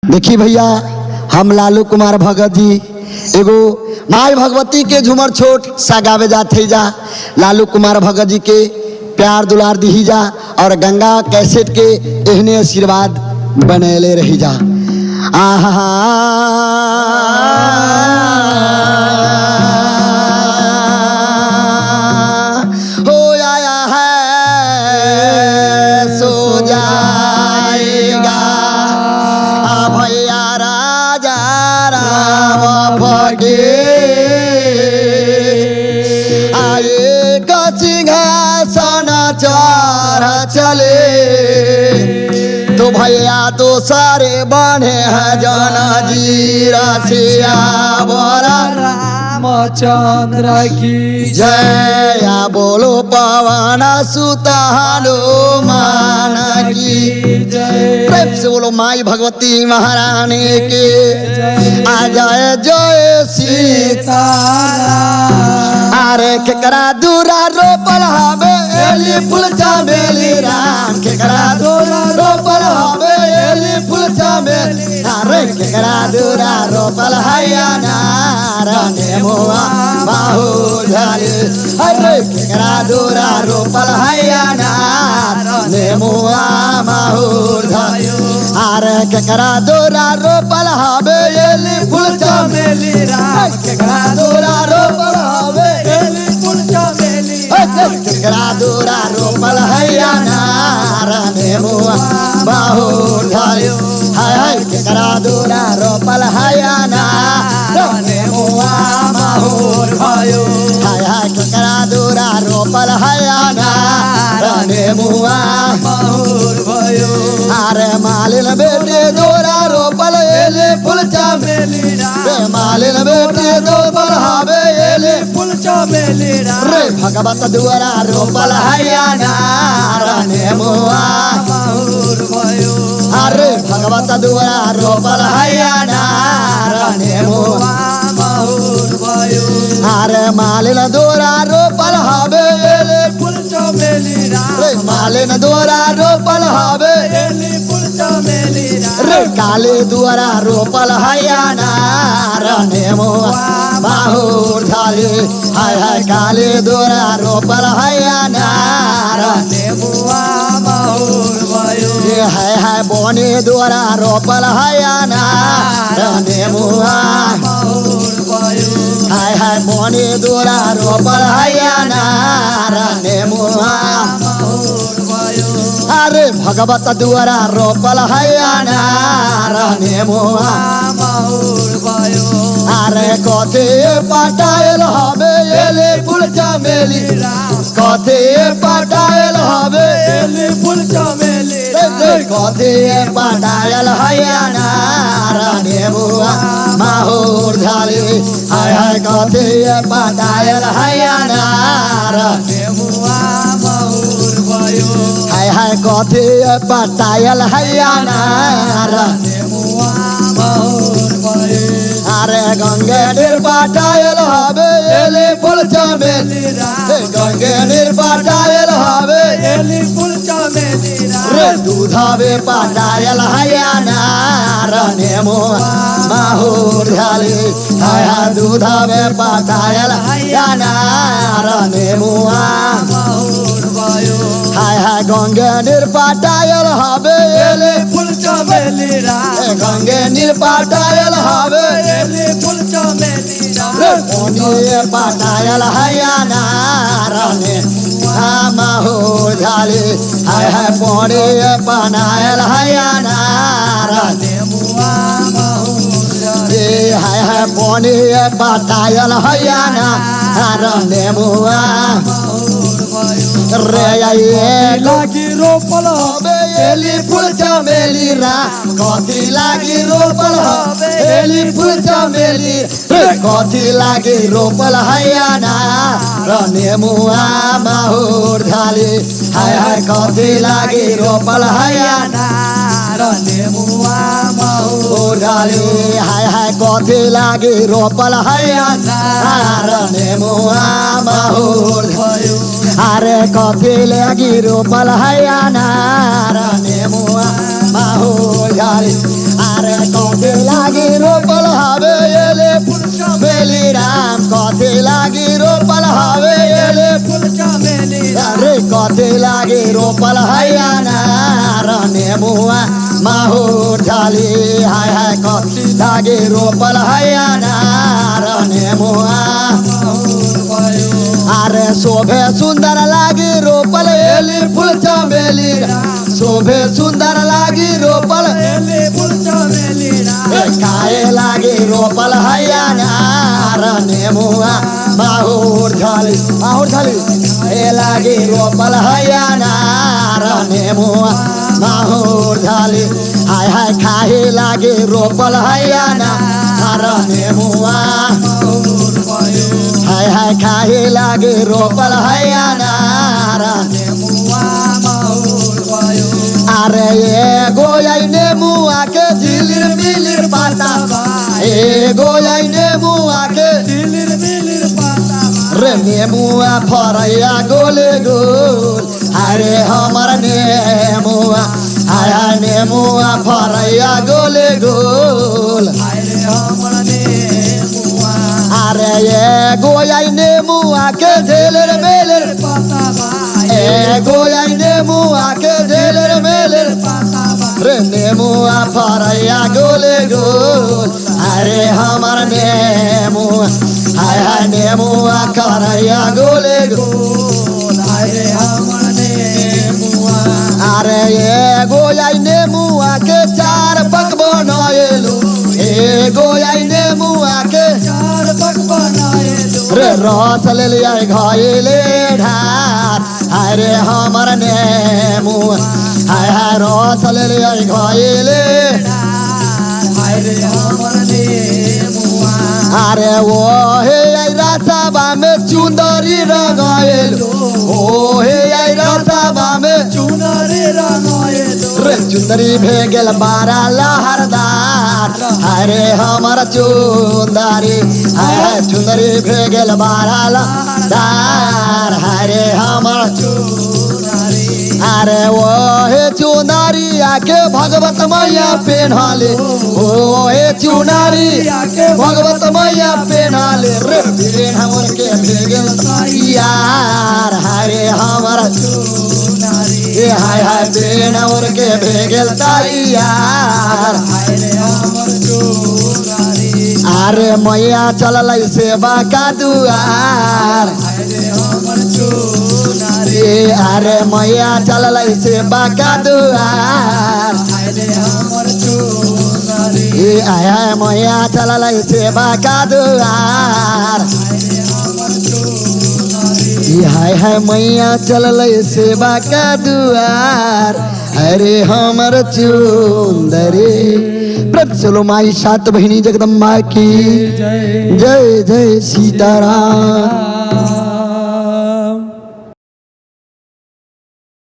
देखी भैया, हम लालू कुमार भगत जी एगो माई भगवती के झूमर छोट सा गावे जाते जा। लालू कुमार भगत जी के प्यार दुलार दी जा और गंगा कैसेट के एहने आशीर्वाद बनेले रही जा। आहा हो आया है सो जाएगा भैया राजा राम भगे आए का सिंहासन चढ़ चले तो भैया तो सारे बने हैं जन जीरा सिया बरा रामचंद्र की जय या बोलो पवन सुत हनुमान की जय। प्रेम से बोलो माई भगवती महारानी के आ जाए जय सीता। अरे केकरा दूरा रोपल हवे एली फूल चमेली राम केकरा दूरा रोपल हवे एली फूल चमेली। अरे केकरा दूरा रोपल हैया नारायण मोआ बाहु झाले। अरे केकरा दूरा रोपल हैया नारायण मोआ बाहु झाले। अरे केकरा दूरा रोपल हवे एली फूल चमेली राम केकरा दूरा रोपल हवे एली फूल चमेली। केकरा दूरा रोपल हैया नारायण मोआ बाहु झाले। हाय हाय केकरा दूरा रोपल हैया नारायण मोआ बाहु झाले। हाय हाय केकरा दूरा रोपल हैया नारायण मोआ बाहु झाले। अरे मालिन बेटे दूरा रोपल एले फूल चमेली रे मालिन बेटे रोपल हवे एले फूल चमेली रे भगवत दूरा रोपल हैया नारायण मोआ। अरे भगवत दूरा रोपल हैया नारायण मोआ। अरे मालिन दूरा रोपल हवे एले फूल चमेली रे मालिन दूरा रोपल हवे फूल चमेली रे काले दूरा रोपल हैया नारायण मोआ बाहु झाले। हाय हाय काले दूरा रोपल हैया नारायण हाय हाय बोने दूरा रोपल हैया नारायण मोआ। हाय हाय बोने दूरा रोपल हैया नारायण मोआ। अरे भगवत दूरा रोपल हैया नारायण मोआ। अरे कथे पटायल हवे एले फूल चमेली कथे पटायल हवे एली फूल चमेली कथे पटायल हैया नारायण मोआ माहौर झाले। हाय हाय कथे पटायल हैया नारायण हाय हाय कथे पटायल हैया नारायण। अरे गंगे नीर पटायल हवे एले फूल चमेली गंगे नीर पटायल हवे एली फूल चमेली रे दूधावे पटायल हैया नारायण मोआ माहौर झाले। हाय हाय दूधावे पटायल हैया नारायण मोआ। हाय हाय गंगे नीर पटायल हवे एले फूल चमेली गंगे नीर पटायल हवे एली फूल चमेली रे पटायल हैया नारायण माहौर झाले। हाय हाय पोने पनायल हैया नारायण हाय हाय पोने पटायल हैया नारायण मोआ। रे ये लागी रोपल हवे एली फूल चमेली रा कथी लागी रोपल हवे एली फूल चमेली रे कथी लागी रोपल हैया नारायण मोआ माहौर झाले। हाय हाय कथी लागी रोपल हैया नारायण माहौर झाले। हाय हाय कथी लागी रोपल हैया नारायण मोआ माहौर अरे कथी लागी रोपल हैया नारायण मोआ माहौर झाले। अरे लागे रोपल हैया नार नेमुआ माहुर झाली हाय हाय कति लागे रोपल हैया नार नेमुआ अरे शोभे सुंदर लागी रोपल एली फूल चमेली शोभे सुंदर लागी रोपल एली फूल चमेली खाए लागी रोपल हैया नार नेमुआ माहुर झाली खाए लागी रोपल हैया नार नेमुआ माहुर झाली हाय हाय खाए लागी रोपल हैया नार नेमुआ हाय हाय खाए लागे रोपल हैया नार अरे ये गोयाई नेमुआ के झिलिर मिलिर पाता ए गोयाई नेमुआ के झिलिर मिलिर पाता रे नेमुआ फरैया गोले गोल अरे हमर नेमुआ हाय हाय नेमुआ फरैया गोले गोल अरे ये गोयाई नेमुआ के झेलर मेलर ए गोयाई नेमुआ के झेलर मेलर रे नेमुआ फरैया गोले गोल अरे हमर नेमुआ हाय हाय नेमुआ करैया गोले गोल अरे हमर नेमुआ अरे ये गोयाई नेमुआ के चार पक बनाएलू ए गोयाई नेमुआ के चार पक बनाएलू रे रस ले लिया घायले ढार अरे हमर नेमुआ हाय हाय रस ले लिया घायले अरे हमर नेमुआ अरे वो हे रासाबा में चुंदरी रंगाएलू ओ हे रासाबा में चुनरी रंगाएलू रे चुंदरी भेगल बारा लहरदार अरे हमर चुंदरी हाय हाय चुंदरी भेगल बारा लहरदार अरे हमर चुनरी अरे वो हे चुनरी आके भगवत मैया पेन्हाले ओ हे चुनरी आके भगवत मैया पेन्हाले रे बेन हमर के भेगल यार हरे हमर चुनरी ए हाय हाय बेन हमर के भेगल यार अरे हमर चुनरी अरे मैया चलल सेवा का दुआर अरे हमर चुनरी ए अरे मैया चलल सेवा का दुआर अरे हमर चुनरी ए आया मैया चलल सेवा का दुआर अरे हमर चुनरी ए हाय हाय मैया चलल सेवा का दुआर अरे हमर चुंदरी प्रभ चलो माई सात बहिनी जगदम्बा की जय जय जय सीताराम।